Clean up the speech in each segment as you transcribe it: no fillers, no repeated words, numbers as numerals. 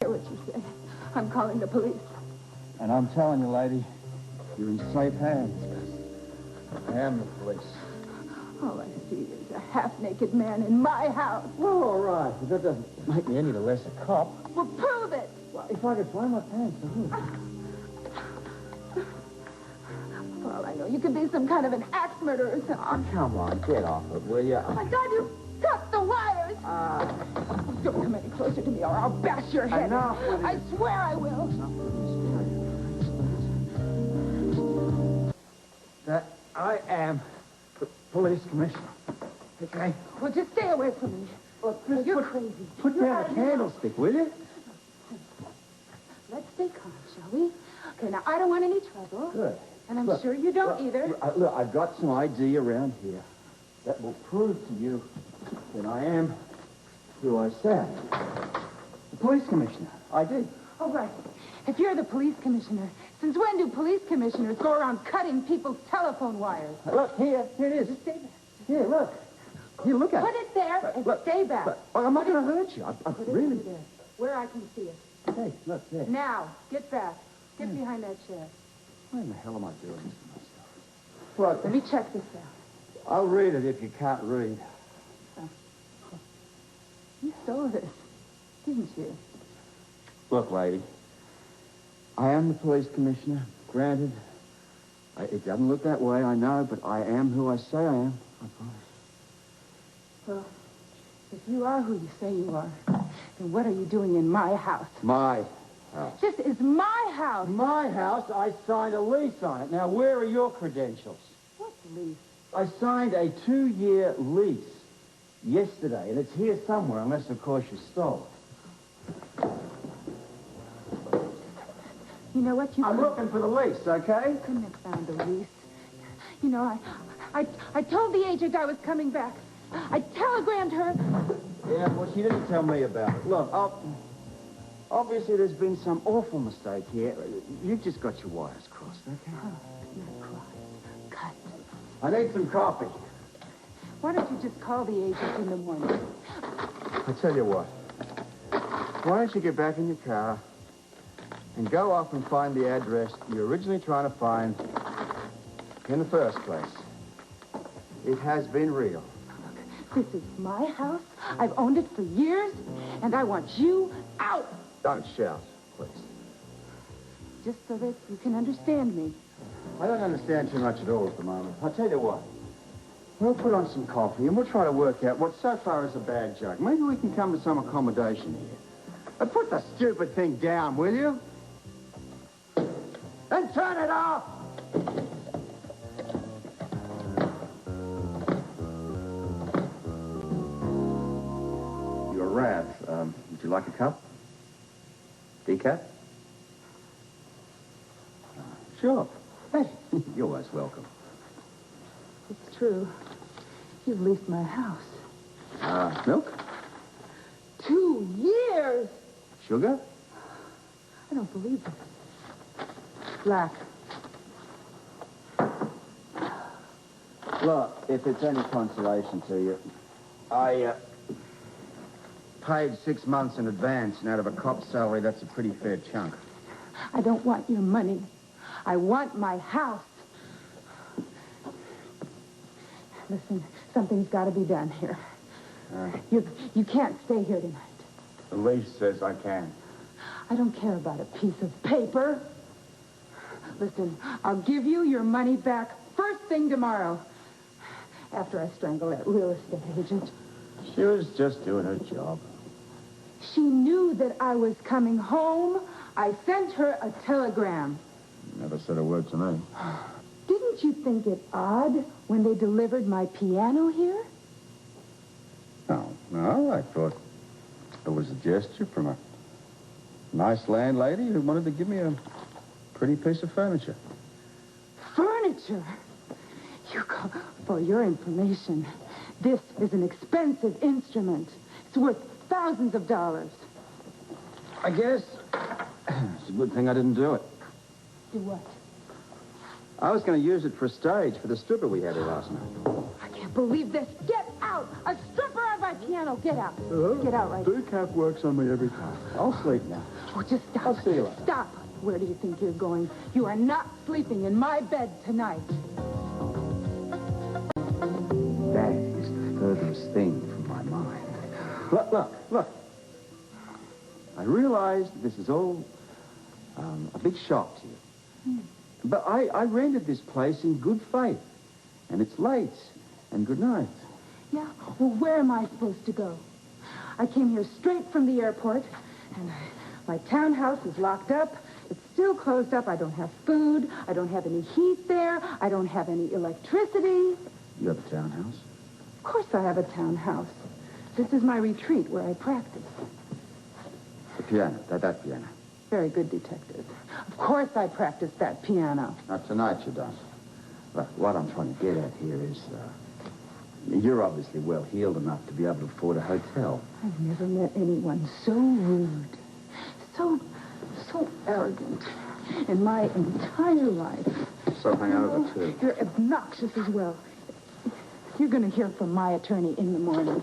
hear what you say. I'm calling the police. And I'm telling you, lady, you're in safe hands, because I am the police. All I see is a half-naked man in my house. Well, all right, but that doesn't make me any the less a cop. Well, prove it. Well, if I could find my pants, I would. For all I know, you could be some kind of an axe murderer or something. Oh, come on, get off it, will you? Oh, my God, you cut the wires. Don't come any closer to me or I'll bash your head. Enough with it. I swear I will. That I am the police commissioner. Okay? Well, just stay away from me. Well, You're crazy. Put down the candlestick, will you? Let's stay calm, shall we? Okay, now, I don't want any trouble. Good. And I'm sure you don't either. Look, I've got some ID around here that will prove to you that I am who I say I am. The police commissioner. ID. Oh, right. If you're the police commissioner, since when do police commissioners go around cutting people's telephone wires? Look, here it is. Just stay back. Here, look. Here, look at it. Put it there and stay back. I'm not going to hurt you. I'm Put really... it there, where I can see it. Hey, look, there. Now, get back. Get behind that chair. Why in the hell am I doing this to myself? Look, Let me check this out. I'll read it if you can't read. You stole this, didn't you? Look, lady, I am the police commissioner. Granted, it doesn't look that way, I know, but I am who I say I am. I promise. Well, if you are who you say you are, then what are you doing in my house? My house. This is my house. My house? I signed a lease on it. Now, where are your credentials? What lease? I signed a 2-year lease yesterday, and it's here somewhere, unless, of course, you stole it. You know what? I'm looking for the lease, okay? You couldn't have found the lease. You know, I told the agent I was coming back. I telegrammed her. Yeah, well, she didn't tell me about it. Look, obviously there's been some awful mistake here. You've just got your wires crossed, okay? Oh, not crossed. Cut. I need some coffee. Why don't you just call the agent in the morning? I tell you what. Why don't you get back in your car and go off and find the address you were originally trying to find in the first place. It has been real. This is my house. I've owned it for years, and I want you out. Don't shout, please. Just so that you can understand me. I don't understand too much at all at the moment. I'll tell you what. We'll put on some coffee, and we'll try to work out what so far is a bad joke. Maybe we can come to some accommodation here. But put the stupid thing down, will you? And turn it off! You're Rav. Would you like a cup? Decaf? Sure. Hey, you're most welcome. It's true. You've leased my house. Milk? 2 years! Sugar? I don't believe this. Black. Look, if it's any consolation to you, I paid 6 months in advance, and out of a cop's salary, that's a pretty fair chunk. I don't want your money. I want my house. Listen, something's got to be done here. You can't stay here tonight. The lease says I can. I don't care about a piece of paper. Listen, I'll give you your money back first thing tomorrow, after I strangle that real estate agent. She was just doing her job. She knew that I was coming home. I sent her a telegram. Never said a word to me. Didn't you think it odd when they delivered my piano here? No, I thought it was a gesture from a nice landlady who wanted to give me a pretty piece of furniture. Furniture? For your information, this is an expensive instrument. It's worth thousands of dollars. I guess it's a good thing I didn't do it. Do what? I was going to use it for a stage for the stripper we had here last night. I can't believe this. Get out! A stripper on my piano! piano. Get out. Uh-huh. Get out right now. Decaf works on me every time. I'll sleep now. Oh, just stop. I'll see you later. Stop. Where do you think you're going? You are not sleeping in my bed tonight. That is the furthest thing from my mind. Look. I realize this is all a big shock to you. But I rented this place in good faith. And it's late. And good night. Yeah? Well, where am I supposed to go? I came here straight from the airport, and my townhouse is locked up. It's still closed up. I don't have food. I don't have any heat there. I don't have any electricity. You have a townhouse? Of course I have a townhouse. This is my retreat where I practice. The piano. That piano. Very good, detective. Of course I practice that piano. Not tonight, you don't. Look, what I'm trying to get at here is, you're obviously well-heeled enough to be able to afford a hotel. I've never met anyone so rude, so arrogant in my entire life. So hungover, too. You're obnoxious as well. You're going to hear from my attorney in the morning.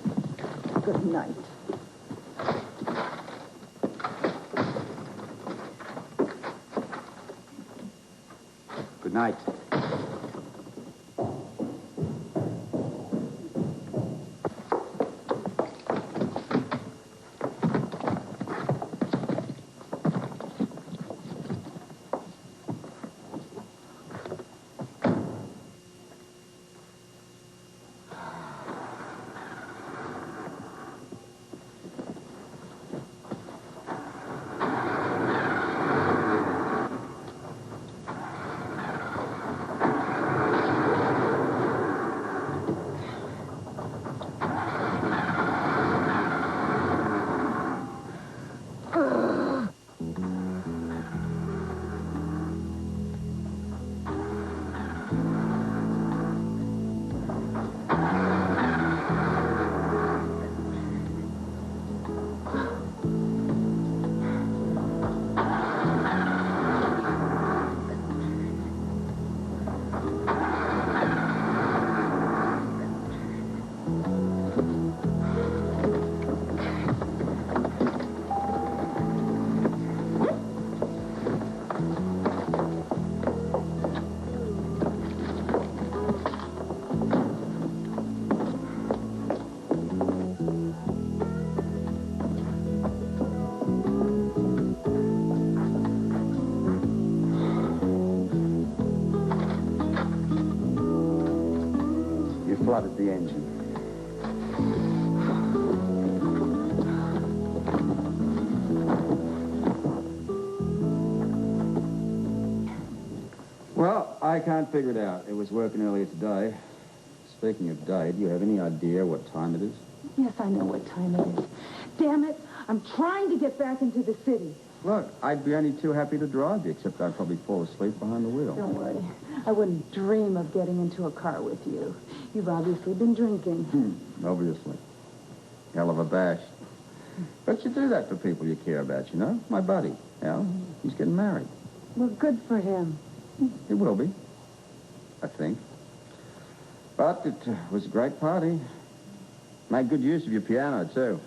Good night. Good night. Flooded the engine. Well, I can't figure it out. It was working earlier today. Speaking of day, do you have any idea what time it is? Yes, I know what time it is. Damn it, I'm trying to get back into the city. Look, I'd be only too happy to drive you, except I'd probably fall asleep behind the wheel. Don't worry. I wouldn't dream of getting into a car with you. You've obviously been drinking. Obviously. Hell of a bash. But you do that for people you care about, you know? My buddy, Al, he's getting married. Well, good for him. He will be, I think. But it was a great party. Made good use of your piano, too.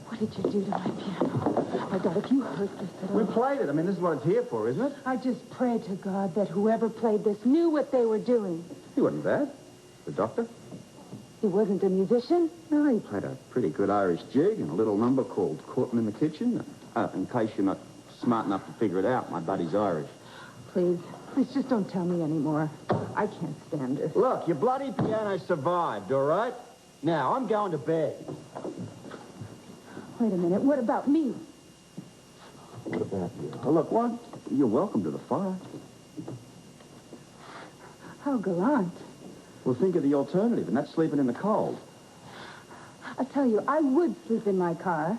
What did you do to my piano? My God, if you hurt this at all... We played it. I mean, this is what it's here for, isn't it? I just pray to God that whoever played this knew what they were doing. He wasn't bad. The doctor? He wasn't a musician? No, he played a pretty good Irish jig and a little number called Courting in the Kitchen. In case you're not smart enough to figure it out, my buddy's Irish. Please just don't tell me anymore. I can't stand it. Look, your bloody piano survived, all right? Now, I'm going to bed. Wait a minute. What about me? What about you? Oh, look, what? You're welcome to the fire. How gallant. Well, think of the alternative, and that's sleeping in the cold. I tell you, I would sleep in my car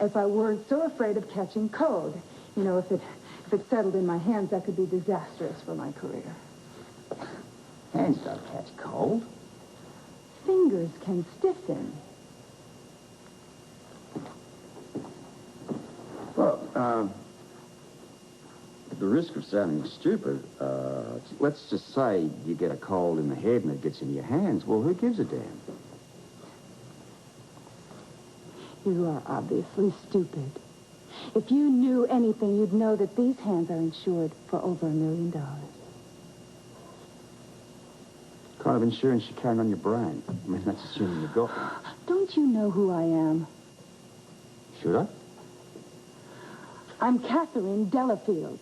if I weren't so afraid of catching cold. You know, if it settled in my hands, that could be disastrous for my career. Hands don't catch cold. Fingers can stiffen. Well, at the risk of sounding stupid, let's just say you get a cold in the head and it gets in your hands. Well, who gives a damn? You are obviously stupid. If you knew anything, you'd know that these hands are insured for over $1 million. What kind of insurance you carrying on your brain? I mean, that's assuming you got one. Don't you know who I am? Should I? I'm Katherine Delafield.